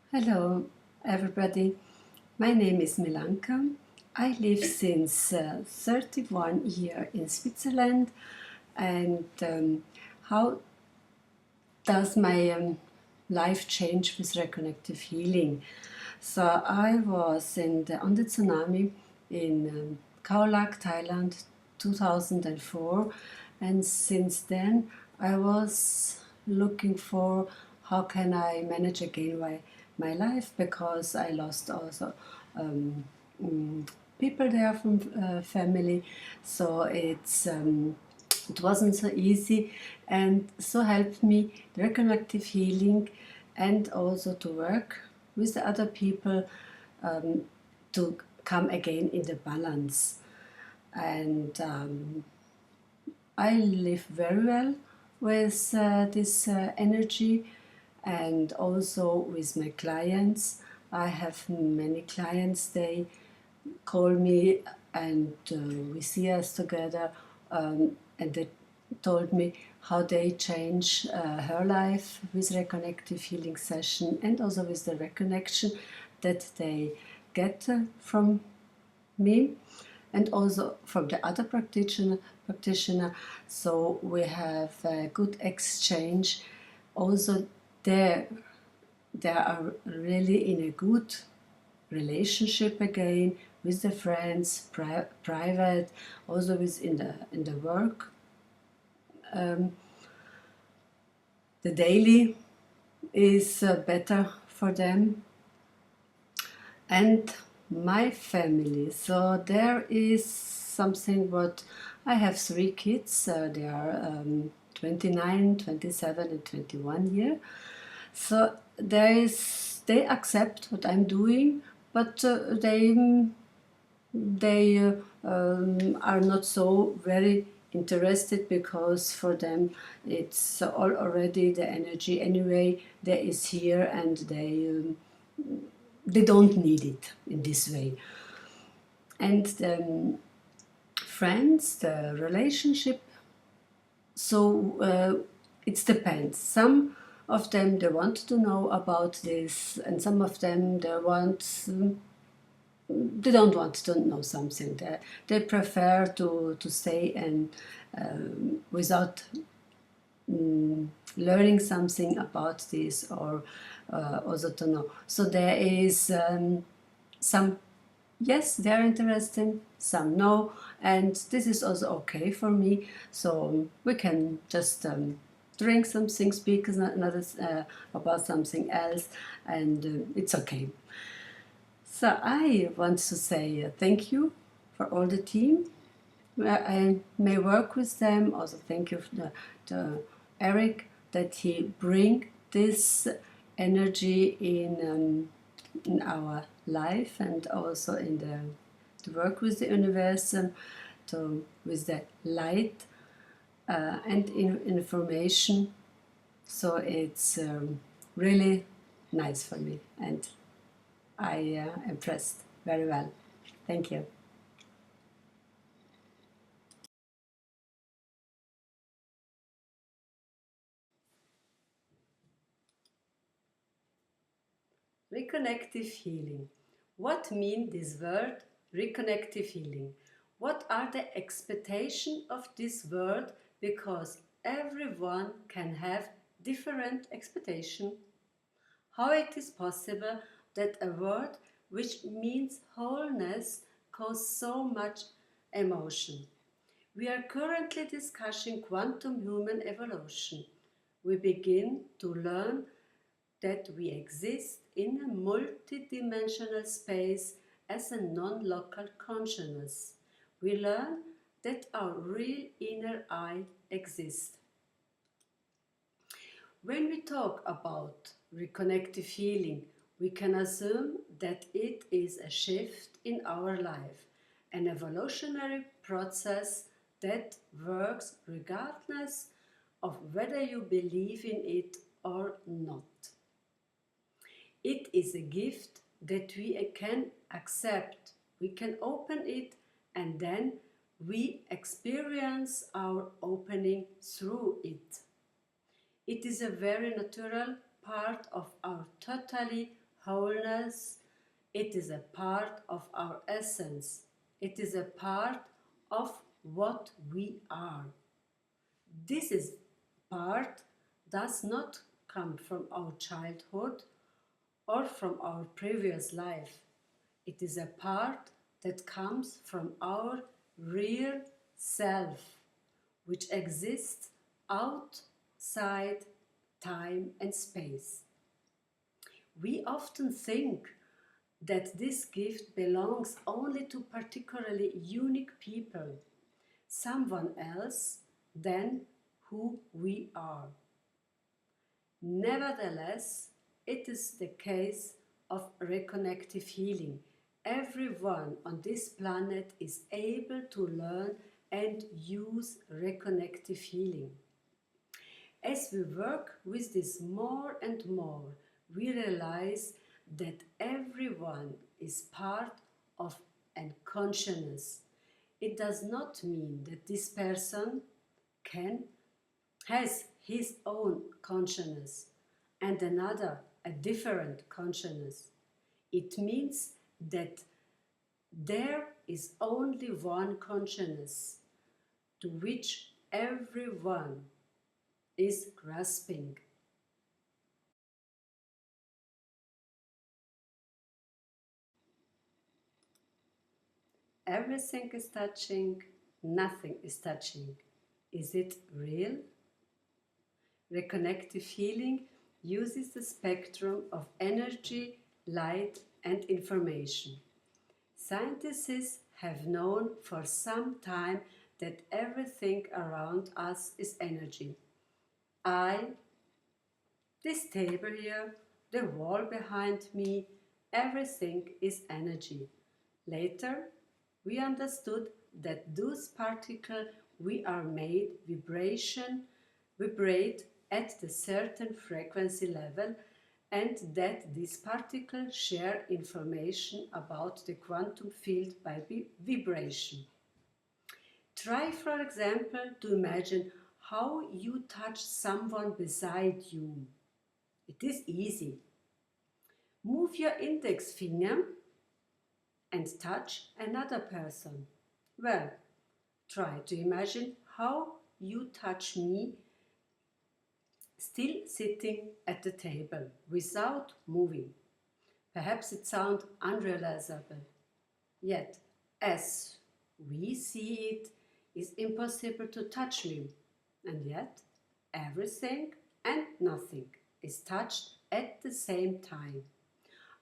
Hello, everybody. My name is Milanka. I live since 31 years in Switzerland. And how does my life change with reconnective healing? So I was on the tsunami in Khao Lak, Thailand, 2004, and since then I was looking for how can I manage again my life, because I lost also um, people there from family, so it wasn't so easy, and so helped me the reconstructive healing and also to work with the other people, to come again in the balance. And I live very well with this energy, and also with my clients. I have many clients, they call me, and we see us together, and they told me how they change her life with reconnective healing session, and also with the reconnection that they get from me, and also from the other practitioner. So we have a good exchange. Also, there they are really in a good relationship again with the friends, private, also with in the work. The daily is better for them, and my family. So there is something what I have three kids. They are 29, 27, and 21 year. So they accept what I'm doing, but they are not so very interested, because for them it's already the energy anyway that is here, and they don't need it in this way. And the friends, the relationship, so it depends. Some of them they want to know about this, and some of them they don't want to know something. They prefer to stay and without learning something about this, or also to know. So there is some, yes, they're interested, some no, and this is also okay for me. So we can just drink something, speak another about something else, and it's okay. So I want to say thank you for all the team. I may work with them. Also, thank you to Eric that he bring this energy in our life, and also in the to work with the universe, to with the light and information. So it's really nice for me, and I impressed very well. Thank you. Reconnective healing. What mean this word reconnective healing? What are the expectations of this word? Because everyone can have different expectation. How it is possible that a word which means wholeness causes so much emotion? We are currently discussing quantum human evolution. We begin to learn that we exist in a multidimensional space as a non-local consciousness. We learn that our real inner I exists. When we talk about reconnective healing, we can assume that it is a shift in our life, an evolutionary process that works regardless of whether you believe in it or not. It is a gift that we can accept. We can open it, and then we experience our opening through it. It is a very natural part of our totally wholeness. It is a part of our essence. It is a part of what we are. This is part does not come from our childhood or from our previous life. It is a part that comes from our real self, which exists outside time and space. We often think that this gift belongs only to particularly unique people, someone else than who we are. Nevertheless, it is the case of reconnective healing. Everyone on this planet is able to learn and use reconnective healing. As we work with this more and more, we realize that everyone is part of a consciousness. It does not mean that this person has his own consciousness and another a different consciousness. It means that there is only one consciousness to which everyone is grasping. Everything is touching, nothing is touching. Is it real? Reconnective healing uses the spectrum of energy, light, and information. Scientists have known for some time that everything around us is energy. This table here, the wall behind me, everything is energy. Later, we understood that those particles we are made vibrate at the certain frequency level, and that these particles share information about the quantum field by vibration. Try, for example, to imagine how you touch someone beside you. It is easy. Move your index finger and touch another person. Well, try to imagine how you touch me still sitting at the table without moving. Perhaps it sounds unrealizable. Yet, as we see it, it's impossible to touch me. And yet, everything and nothing is touched at the same time.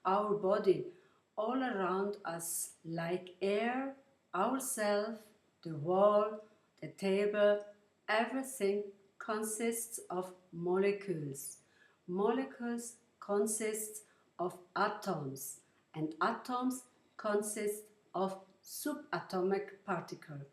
Our body, all around us, like air, ourselves, the wall, the table, everything consists of molecules. Molecules consist of atoms, and atoms consist of subatomic particles.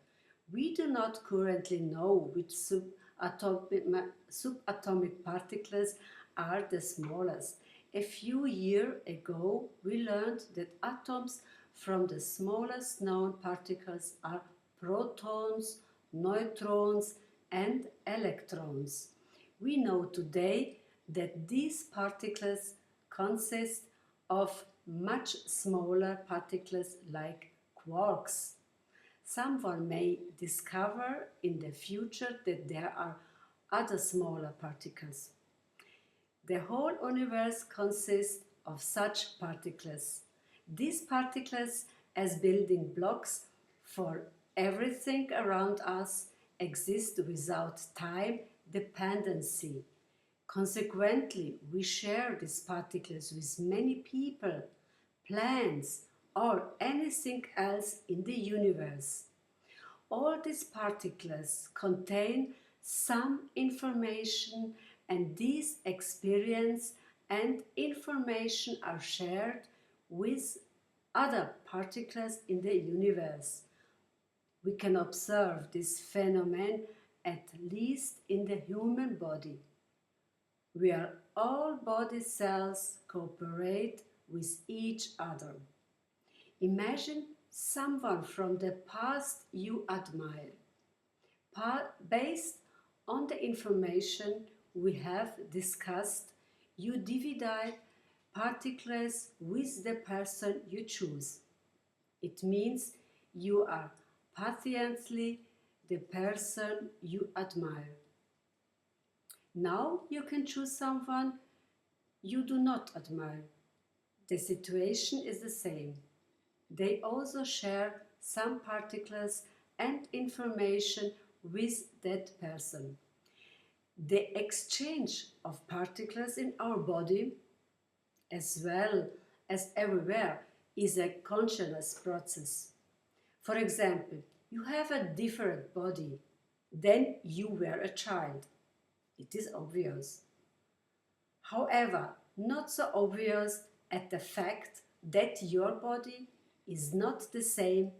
We do not currently know which subatomic particles are the smallest. A few years ago, we learned that atoms from the smallest known particles are protons, neutrons, and electrons. We know today that these particles consist of much smaller particles like quarks. Someone may discover in the future that there are other smaller particles. The whole universe consists of such particles. These particles, as building blocks for everything around us, exist without time dependency. Consequently, we share these particles with many people, plants, or anything else in the universe. All these particles contain some information, and these experience and information are shared with other particles in the universe. We can observe this phenomenon at least in the human body, where all body cells cooperate with each other. Imagine someone from the past you admire. Based on the information we have discussed, you divide particles with the person you choose. It means you are patiently the person you admire. Now you can choose someone you do not admire. The situation is the same. They also share some particles and information with that person. The exchange of particles in our body, as well as everywhere, is a conscious process. For example, you have a different body than you were a child. It is obvious. However, not so obvious at the fact that your body is not the same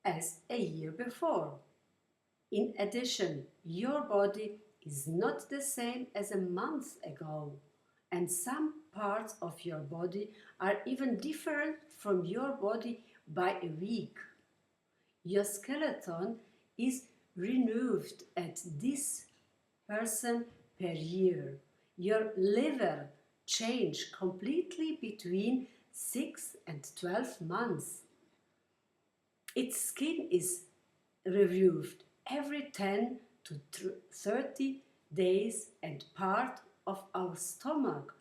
as a year before. In addition, your body is not the same as a month ago, and some parts of your body are even different from your body by a week. Your skeleton is renewed at this person per year. Your liver change completely between 6 and 12 months. Its skin is reviewed every 10 to 30 days and part of our stomach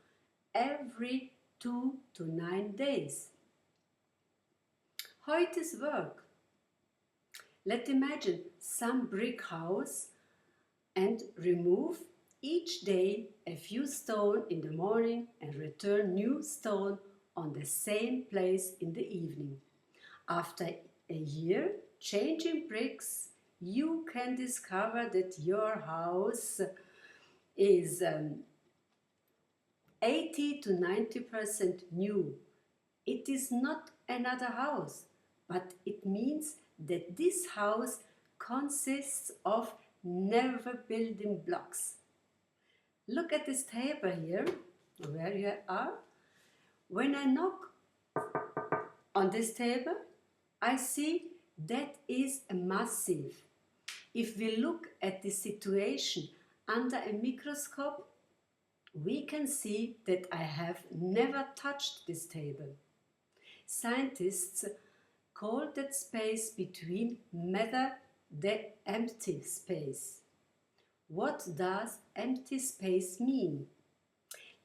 every 2 to 9 days. How it is work? Let's imagine some brick house and remove each day a few stone in the morning and return new stone on the same place in the evening. After a year changing bricks, you can discover that your house is 80 to 90% new. It is not another house, but it means that this house consists of never building blocks. Look at this table here, where you are. When I knock on this table, I see that is a massive. If we look at the situation under a microscope, we can see that I have never touched this table. Scientists call that space between matter the empty space. What does empty space mean?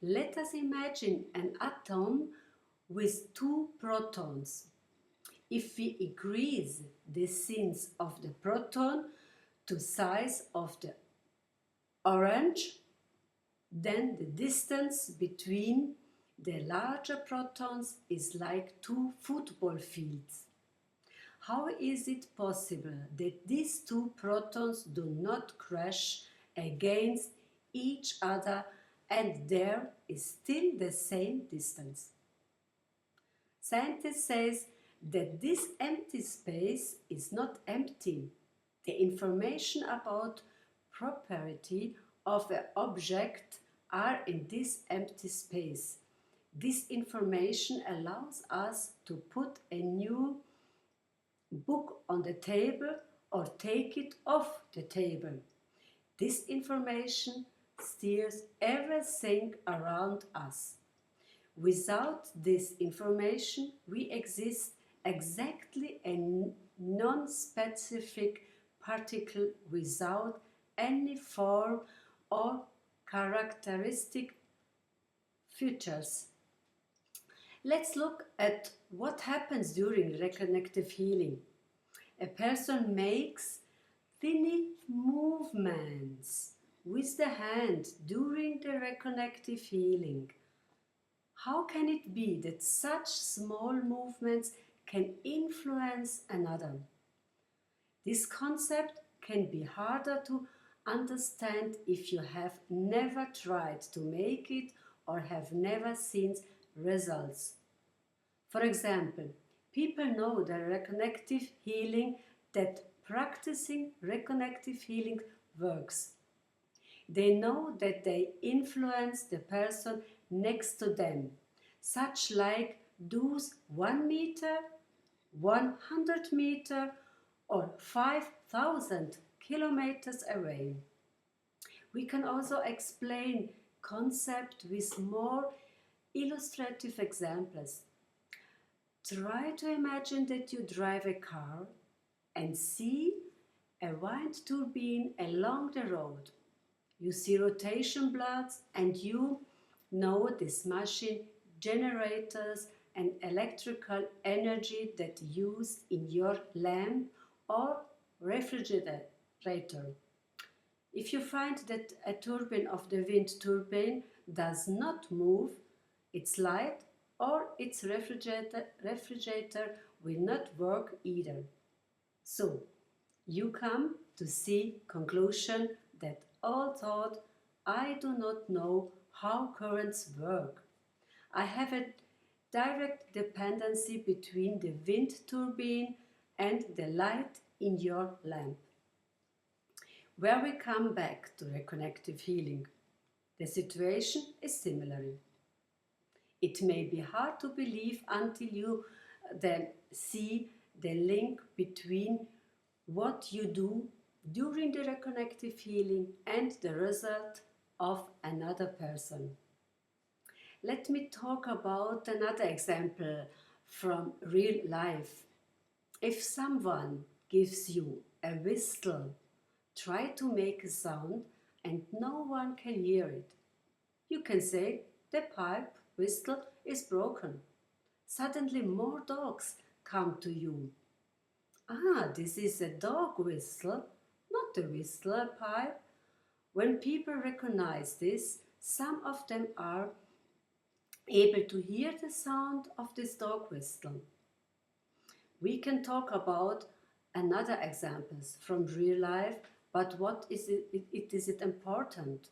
Let us imagine an atom with two protons. If we increase the size of the proton to size of the orange, then the distance between the larger protons is like two football fields. How is it possible that these two protons do not crash against each other and there is still the same distance? Scientists say that this empty space is not empty. The information about property of an object are in this empty space. This information allows us to put a new book on the table or take it off the table. This information steers everything around us. Without this information, we exist exactly a non-specific particle without any form or characteristic features. Let's look at what happens during reconnective healing. A person makes tiny movements with the hand during the reconnective healing. How can it be that such small movements can influence another? This concept can be harder to understand if you have never tried to make it or have never seen results. For example, people know the reconnective healing that practicing reconnective healing works. They know that they influence the person next to them, such like those 1 meter, 100 meter or 5,000 kilometers away. We can also explain concept with more illustrative examples. Try to imagine that you drive a car and see a wind turbine along the road. You see rotation blades and you know this machine generates an electrical energy that used in your lamp or refrigerator. If you find that a turbine of the wind turbine does not move, its light or its refrigerator will not work either. So, you come to see conclusion that although I do not know how currents work, I have a direct dependency between the wind turbine and the light in your lamp. Where we come back to reconnective healing, the situation is similar. It may be hard to believe until you then see the link between what you do during the reconnective healing and the result of another person. Let me talk about another example from real life. If someone gives you a whistle, try to make a sound and no one can hear it. You can say, the pipe whistle is broken. Suddenly more dogs come to you. Ah, this is a dog whistle, not a whistler pipe. When people recognize this, some of them are able to hear the sound of this dog whistle. We can talk about another examples from real life, but what is it important?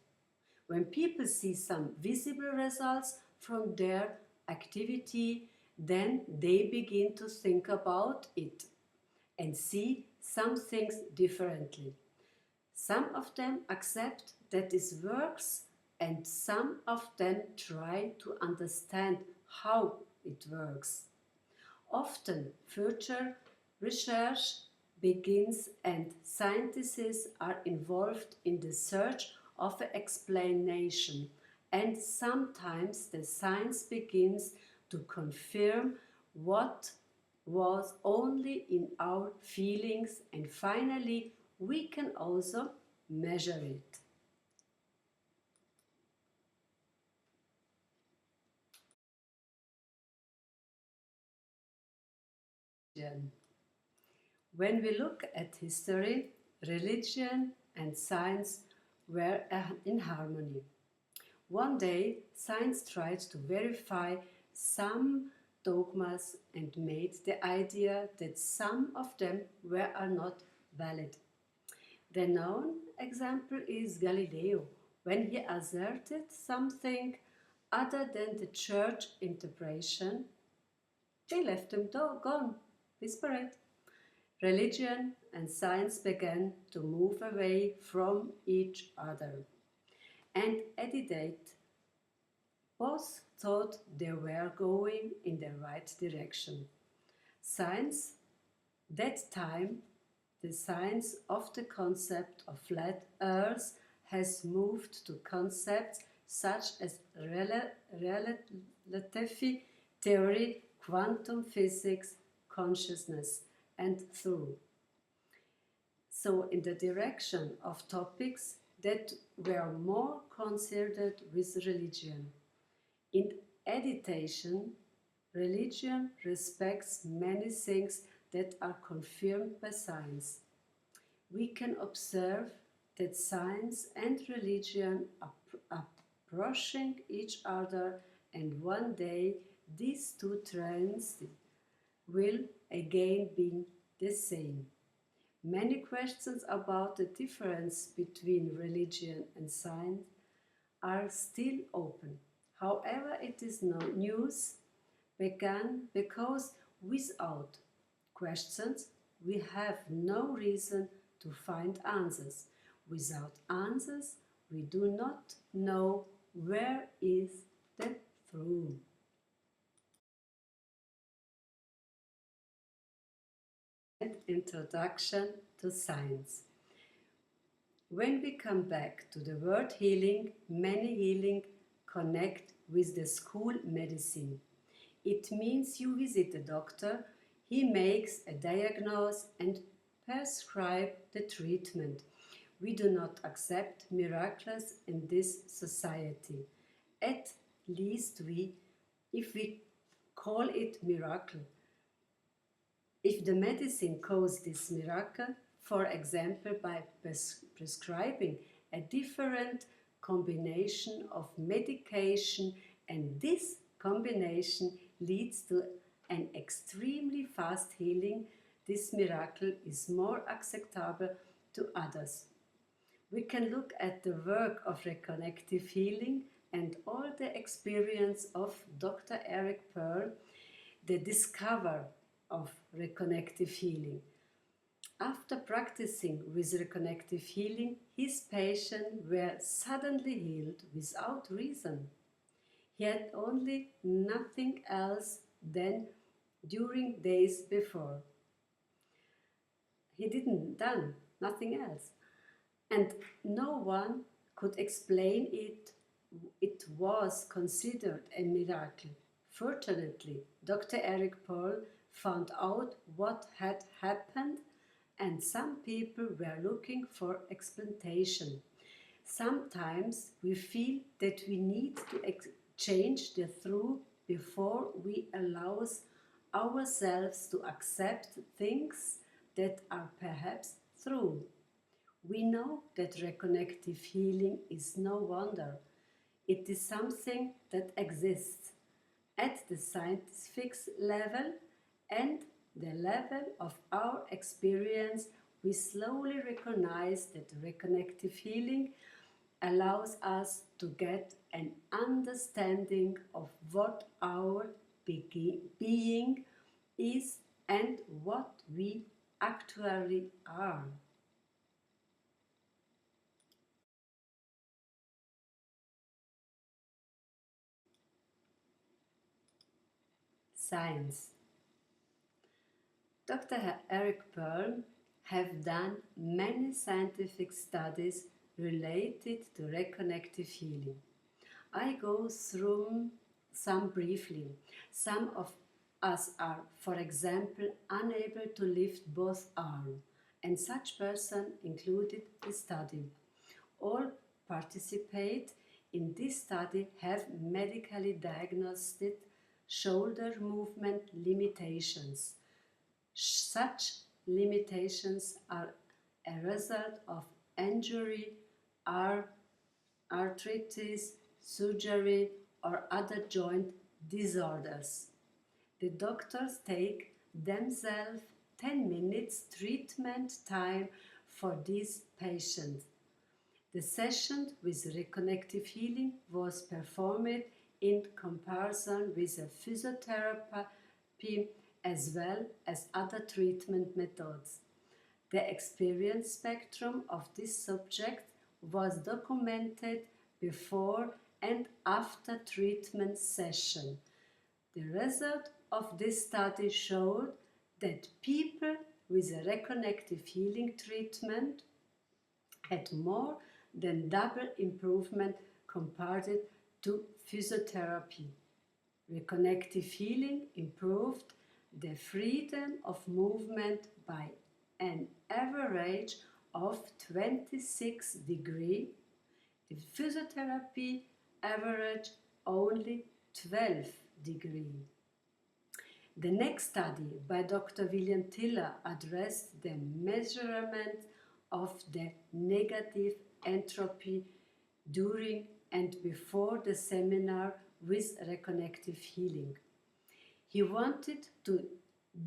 When people see some visible results from their activity, then they begin to think about it and see some things differently. Some of them accept that this works and some of them try to understand how it works. Often further research begins and scientists are involved in the search of an explanation, and sometimes the science begins to confirm what was only in our feelings, and finally we can also measure it. When we look at history, religion and science were in harmony. One day, science tried to verify some dogmas and made the idea that some of them are not valid. The known example is Galileo, when he asserted something other than the church interpretation. They left him gone, disparate. Religion and science began to move away from each other. And at the date, both thought they were going in the right direction. Science, that time, the science of the concept of flat Earth has moved to concepts such as relativity theory, quantum physics, consciousness, and through. So, in the direction of topics that were more considered with religion. In addition, religion respects many things that are confirmed by science. We can observe that science and religion are approaching each other, and one day these two trends will again be the same. Many questions about the difference between religion and science are still open. However, it is no news began because without questions we have no reason to find answers. Without answers we do not know where is the truth. Introduction to science. When we come back to the word healing, many healing connect with the school medicine. It means you visit the doctor, he makes a diagnosis and prescribe the treatment. We do not accept miracles in this society. At least if we call it miracle. If the medicine caused this miracle, for example by prescribing a different combination of medication, and this combination leads to an extremely fast healing, this miracle is more acceptable to others. We can look at the work of reconnective healing and all the experience of Dr. Eric Pearl, the discoverer of reconnective healing. After practicing with reconnective healing, his patients were suddenly healed without reason. He had only nothing else than during days before. He didn't done nothing else. And no one could explain it. It was considered a miracle. Fortunately, Dr. Eric Pearl found out what had happened, and some people were looking for explanation. Sometimes we feel that we need to change the truth before we allow ourselves to accept things that are perhaps true. We know that reconnective healing is no wonder. It is something that exists at the scientific level and the level of our experience. We slowly recognize that reconnective healing allows us to get an understanding of what our being is and what we actually are. Science. Dr. Eric Pearl have done many scientific studies related to reconnective healing. I go through some briefly. Some of us are, for example, unable to lift both arms, and such person included the study. All participate in this study have medically diagnosed shoulder movement limitations. Such limitations are a result of injury, arthritis, surgery, or other joint disorders. The doctors take themselves 10 minutes treatment time for these patients. The session with reconnective healing was performed in comparison with a physiotherapy as well as other treatment methods. The experience spectrum of this subject was documented before and after treatment session. The result of this study showed that people with a reconnective healing treatment had more than double improvement compared to physiotherapy. Reconnective healing improved the freedom of movement by an average of 26 degrees. The physiotherapy averaged only 12 degrees. The next study by Dr. William Tiller addressed the measurement of the negative entropy during and before the seminar with reconnective healing. He wanted to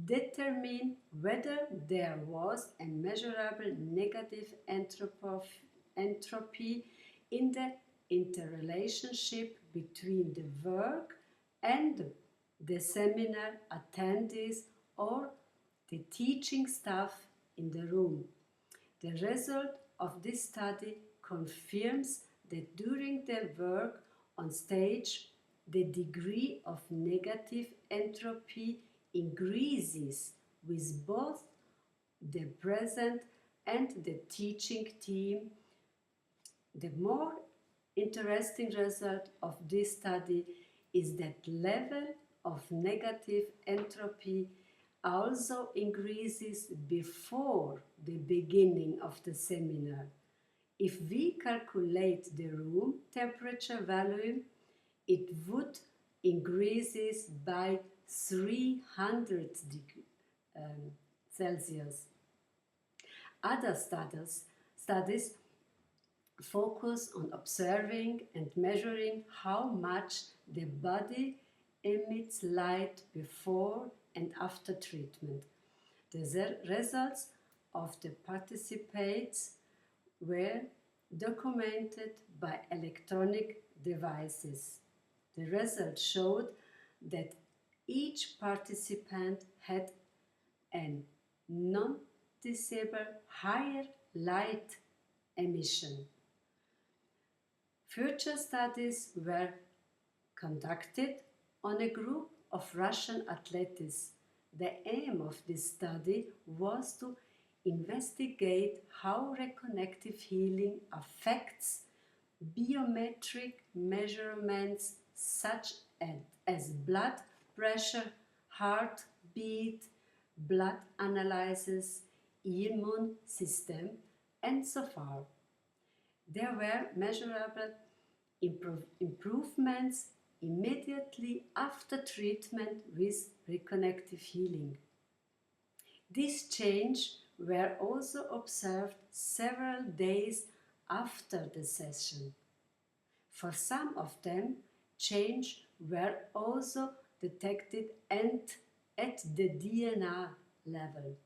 determine whether there was a measurable negative entropy in the interrelationship between the work and the seminar attendees or the teaching staff in the room. The result of this study confirms that during the work on stage, the degree of negative entropy increases with both the present and the teaching team. The more interesting result of this study is that level of negative entropy also increases before the beginning of the seminar. If we calculate the room temperature value, it would increases by 300 degrees Celsius. Other studies focus on observing and measuring how much the body emits light before and after treatment. The results of the participants were documented by electronic devices. The results showed that each participant had a noticeable higher light emission. Future studies were conducted on a group of Russian athletes. The aim of this study was to investigate how reconnective healing affects biometric measurements such as blood pressure, heartbeat, blood analysis, immune system, and so forth. There were measurable improvements immediately after treatment with reconnective healing. These changes were also observed several days after the session. For some of them, changes were also detected at the DNA level.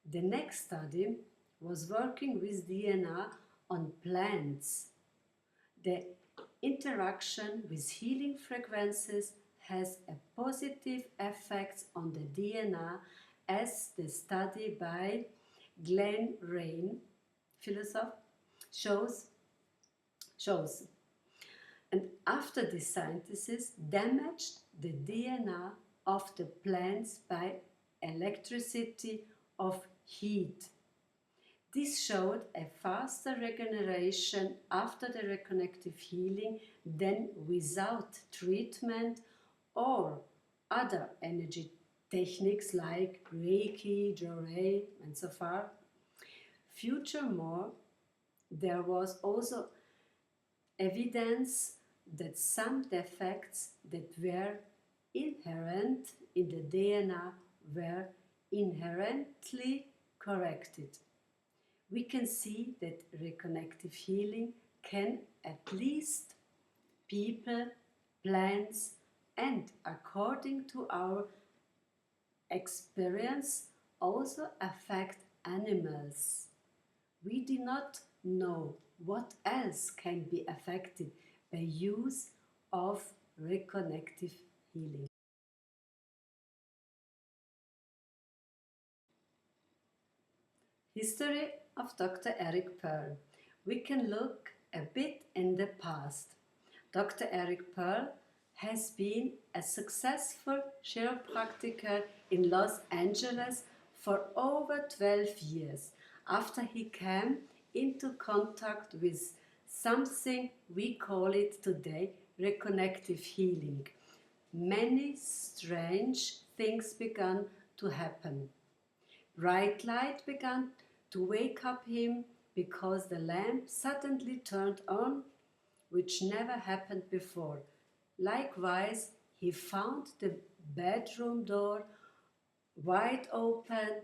The next study was working with DNA on plants. The interaction with healing frequencies has a positive effect on the DNA, as the study by Glenn Rain, philosopher, shows. And after the scientists damaged the DNA of the plants by electricity of heat. This showed a faster regeneration after the reconnective healing than without treatment or other energy techniques like Reiki, Jorei, and so far. Furthermore, there was also evidence that some defects that were inherent in the DNA were inherently corrected. We can see that reconnective healing can at least people, plants, and according to our experience, also affect animals. We do not know what else can be affected by use of reconnective healing. History of Dr. Eric Pearl. We can look a bit in the past. Dr. Eric Pearl has been a successful chiropractor in Los Angeles for over 12 years after he came into contact with something we call it today reconnective healing. Many strange things began to happen. Bright light began to wake up him because the lamp suddenly turned on, which never happened before. Likewise, he found the bedroom door wide open,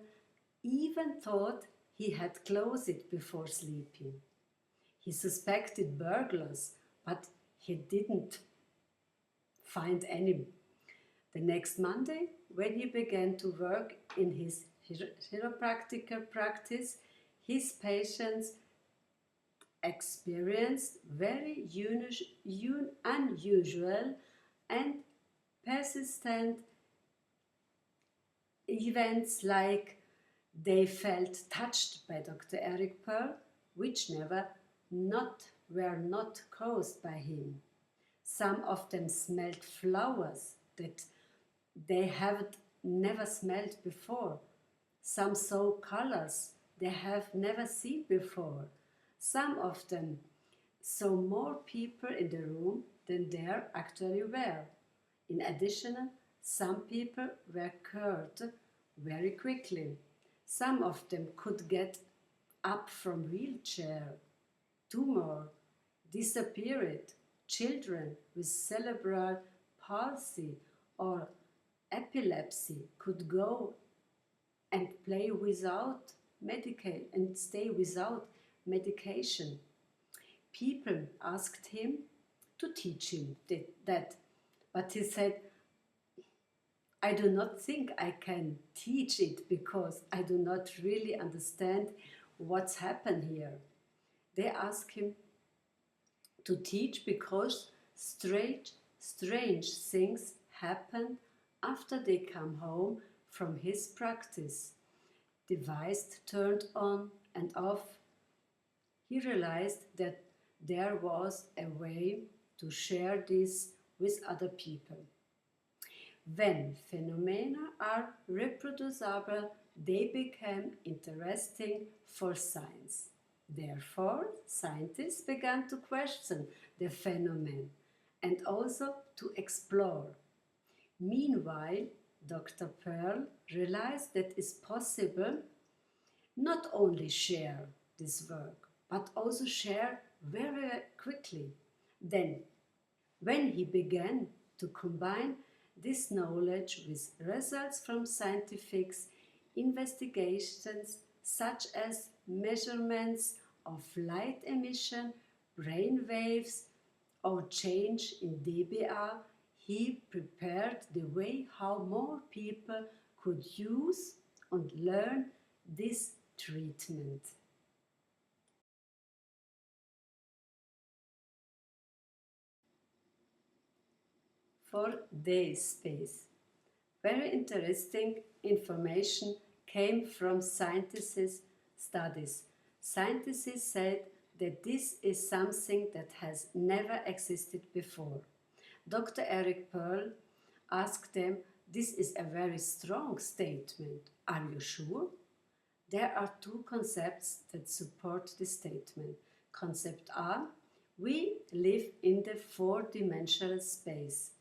even thought he had closed it before sleeping. He suspected burglars, but he didn't find any. The next Monday, when he began to work in his chiropractic practice, his patients experienced very unusual and persistent events, like they felt touched by Dr. Eric Pearl, which were not caused by him. Some of them smelled flowers that they have never smelled before. Some saw colors they have never seen before. Some of them so more people in the room than there actually were. In addition, some people were cured very quickly. Some of them could get up from wheelchair. Two more disappeared. Children with cerebral palsy or epilepsy could go and play without medication and stay without medication. People asked him to teach him that, but he said, I do not think I can teach it because I do not really understand what's happened here. They asked him to teach because strange things happen after they come home from his practice. Device turned on and off. He realized that there was a way to share this with other people. When phenomena are reproducible, they become interesting for science. Therefore, scientists began to question the phenomenon and also to explore. Meanwhile, Dr. Pearl realized that it's possible not only share this work, but also share very quickly. Then, when he began to combine this knowledge with results from scientific investigations such as measurements of light emission, brain waves, or change in dBA, he prepared the way how more people could use and learn this treatment. For day space. Very interesting information came from scientists' studies. Scientists said that this is something that has never existed before. Dr. Eric Pearl asked them, this is a very strong statement. Are you sure? There are two concepts that support this statement. Concept A, we live in the four-dimensional space.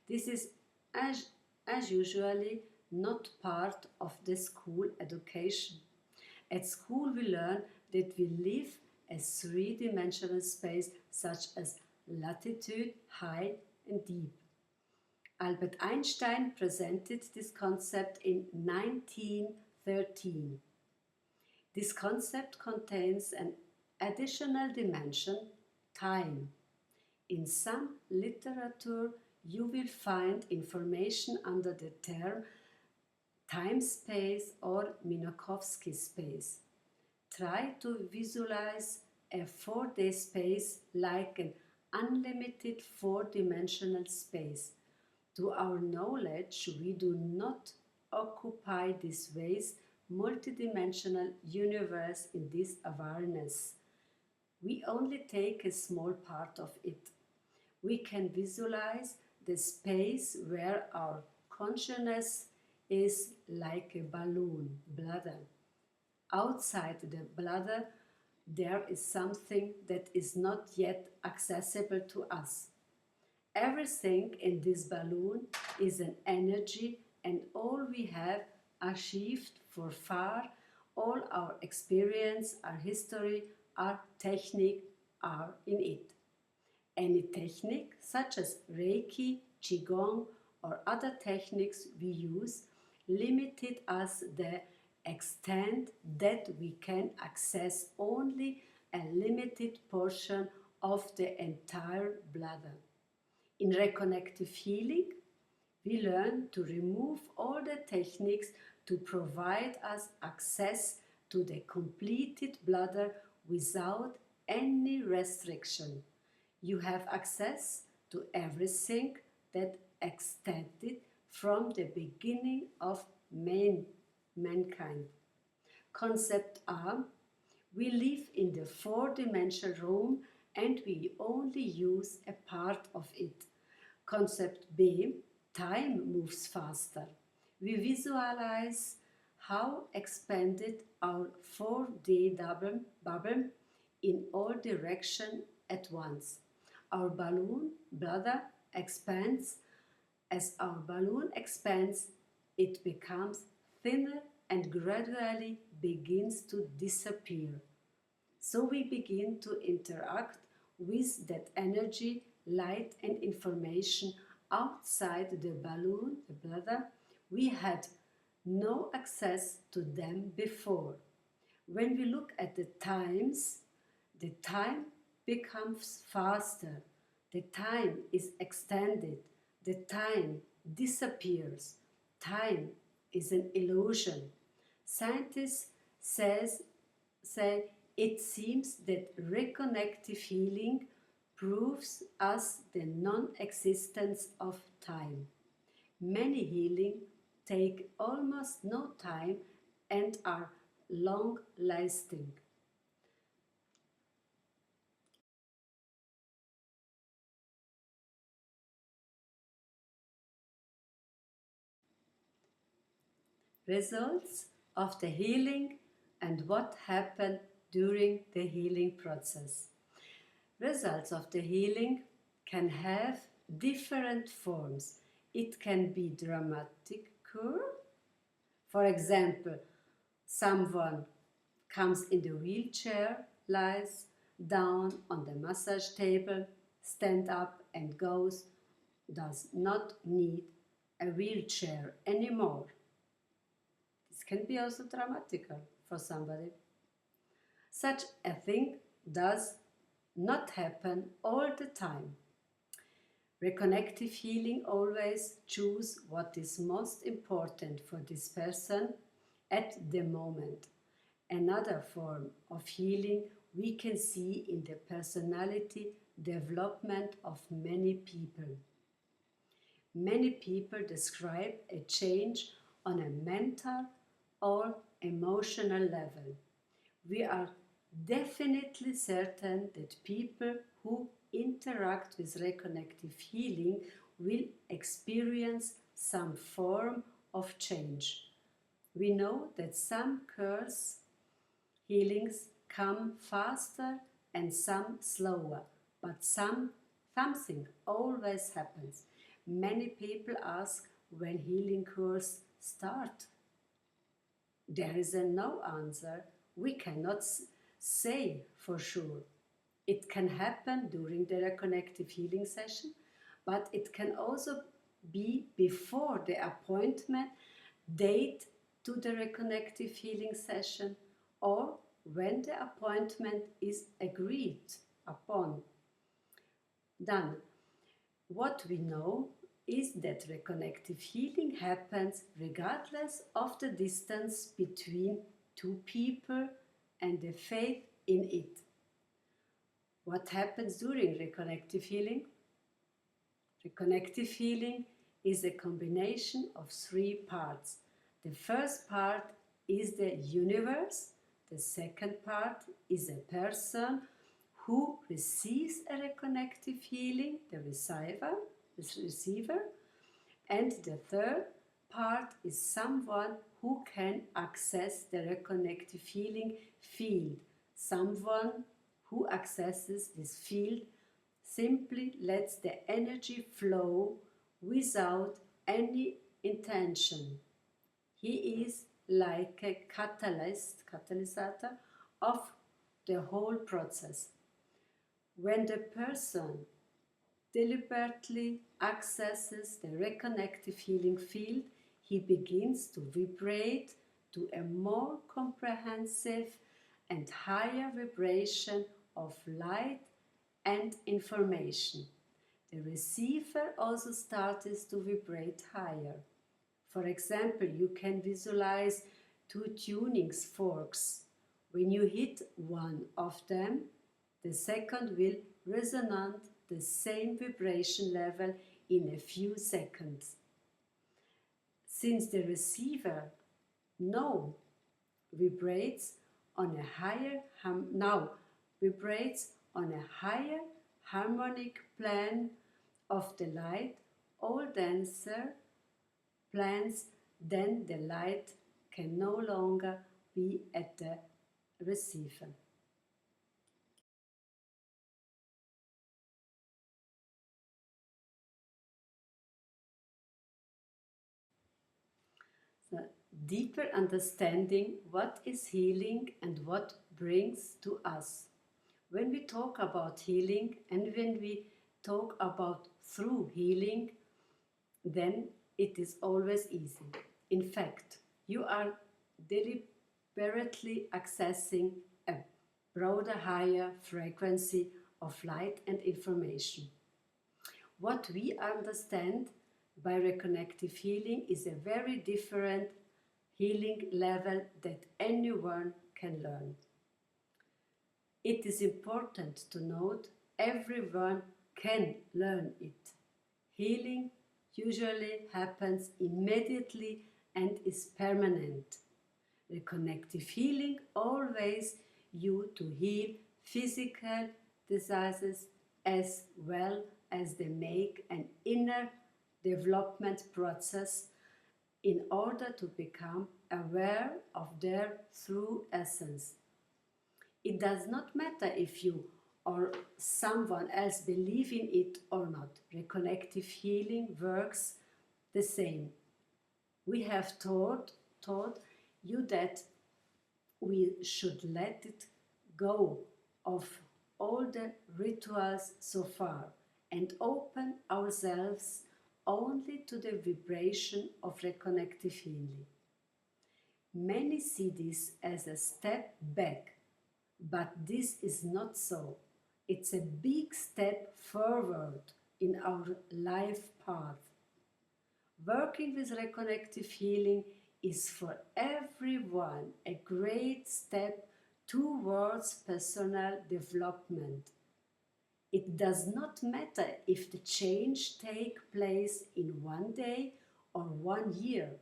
This is as usually not part of the school education. At school we learn that we live a three-dimensional space such as latitude, height and deep. Albert Einstein presented this concept in 1913. This concept contains an additional dimension, time. In some literature, you will find information under the term time-space or Minkowski space. Try to visualize a 4-day space like an unlimited four-dimensional space. To our knowledge, we do not occupy this vast multidimensional universe in this awareness. We only take a small part of it. We can visualize the space where our consciousness is like a balloon, bladder. Outside the bladder, there is something that is not yet accessible to us. Everything in this balloon is an energy, and all we have achieved for far, all our experience, our history, our technique are in it. Any technique, such as Reiki, Qigong, or other techniques we use, limited us the extent that we can access only a limited portion of the entire bladder. In reconnective healing, we learn to remove all the techniques to provide us access to the completed bladder without any restriction. You have access to everything that extended from the beginning of mankind. Concept A, we live in the four-dimensional room and we only use a part of it. Concept B, time moves faster. We visualize how expanded our 4D bubble in all directions at once. Our balloon bladder expands. As our balloon expands, it becomes thinner and gradually begins to disappear. So we begin to interact with that energy, light, and information outside the balloon, the bladder. We had no access to them before. When we look at the times, the time becomes faster, the time is extended, the time disappears. Time is an illusion. Scientists say it seems that reconnective healing proves us the non-existence of time. Many healing take almost no time and are long-lasting. Results of the healing and what happened during the healing process. Results of the healing can have different forms. It can be dramatic cure. For example, someone comes in the wheelchair, lies down on the massage table, stand up and goes, does not need a wheelchair anymore. This can be also dramatical for somebody. Such a thing does not happen all the time. Reconnective healing always choose what is most important for this person at the moment. Another form of healing we can see in the personality development of many people. Many people describe a change on a mental or emotional level. We are definitely certain that people who interact with reconnective healing will experience some form of change. We know that some cures healings come faster and some slower, but something always happens. Many people ask when healing cures start. There is a no answer. We cannot say for sure. It can happen during the reconnective healing session, but it can also be before the appointment date to the reconnective healing session or when the appointment is agreed upon. Then, what we know is that reconnective healing happens regardless of the distance between two people and the faith in it. What happens during reconnective healing? Reconnective healing is a combination of three parts. The first part is the universe. The second part is a person who receives a reconnective healing, the receiver. And the third part is someone who can access the reconnective healing field. Someone who accesses this field simply lets the energy flow without any intention. He is like a catalyst of the whole process. When the person deliberately accesses the reconnective healing field, he begins to vibrate to a more comprehensive and higher vibration of light and information. The receiver also starts to vibrate higher. For example, you can visualize two tuning forks. When you hit one of them, the second will resonate the same vibration level in a few seconds. Since the receiver now vibrates on a higher harmonic plane of the light, all denser planes, then the light can no longer be at the receiver. deeper understanding what is healing and what brings to us. When we talk about healing and when we talk about through healing, then it is always easy. In fact, you are deliberately accessing a broader, higher frequency of light and information. What we understand by reconnective healing is a very different healing level that anyone can learn. It is important to note everyone can learn it. Healing usually happens immediately and is permanent. Reconnective healing always you to heal physical diseases as well as they make an inner development process in order to become aware of their true essence. It does not matter if you or someone else believe in it or not. Reconnective healing works the same. We have taught you that we should let it go of all the rituals so far and open ourselves only to the vibration of reconnective healing. Many see this as a step back, but this is not so. It's a big step forward in our life path. Working with reconnective healing is for everyone a great step towards personal development. It does not matter if the change takes place in one day or 1 year.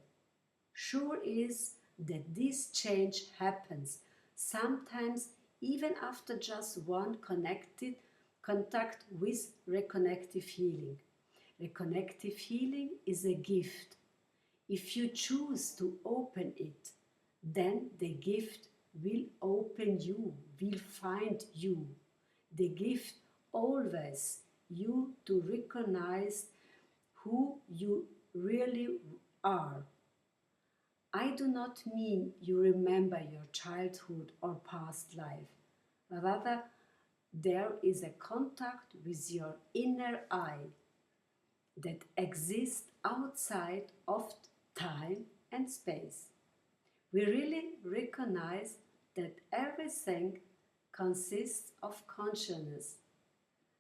Sure is that this change happens, sometimes even after just one contact with reconnective healing. Reconnective healing is a gift. If you choose to open it, then the gift will open you, will find you. The gift always you to recognize who you really are. I do not mean you remember your childhood or past life. Rather, there is a contact with your inner I that exists outside of time and space. We really recognize that everything consists of consciousness,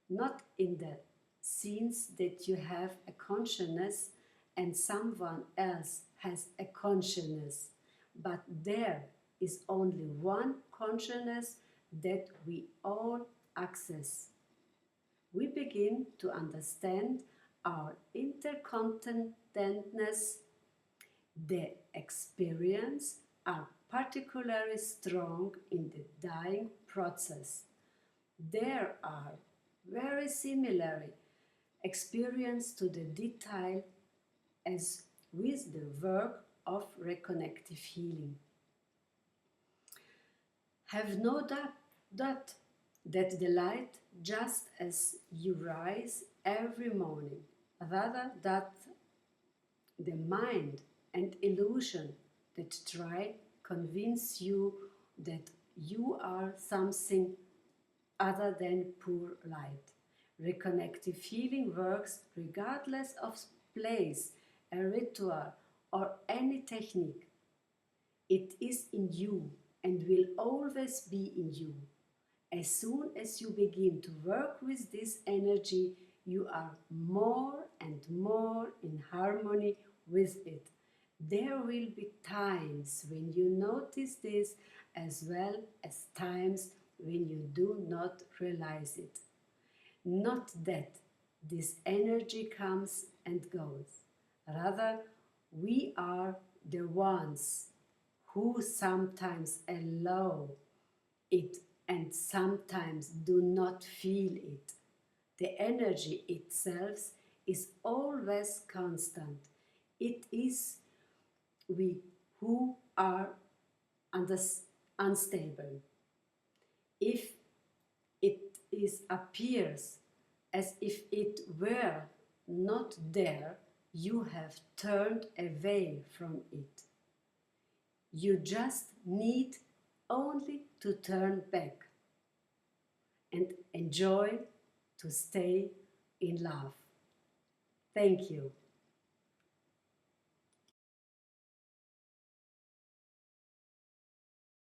not in the sense that you have a consciousness and someone else has a consciousness, but there is only one consciousness that we all access. We begin to understand our interconnectedness. The experience are particularly strong in the dying process. There are very similar experience to the detail as with the work of reconnective healing. Have no doubt that the light, just as you rise every morning, rather that the mind and illusion that try convince you that you are something other than pure light. Reconnective healing works regardless of place, a ritual, or any technique. It is in you and will always be in you. As soon as you begin to work with this energy, you are more and more in harmony with it. There will be times when you notice this as well as times when you do not realize it. Not that this energy comes and goes. Rather, we are the ones who sometimes allow it and sometimes do not feel it. The energy itself is always constant. It is we who are unstable. If it appears as if it were not there, you have turned away from it. You just need only to turn back and enjoy to stay in love. Thank you.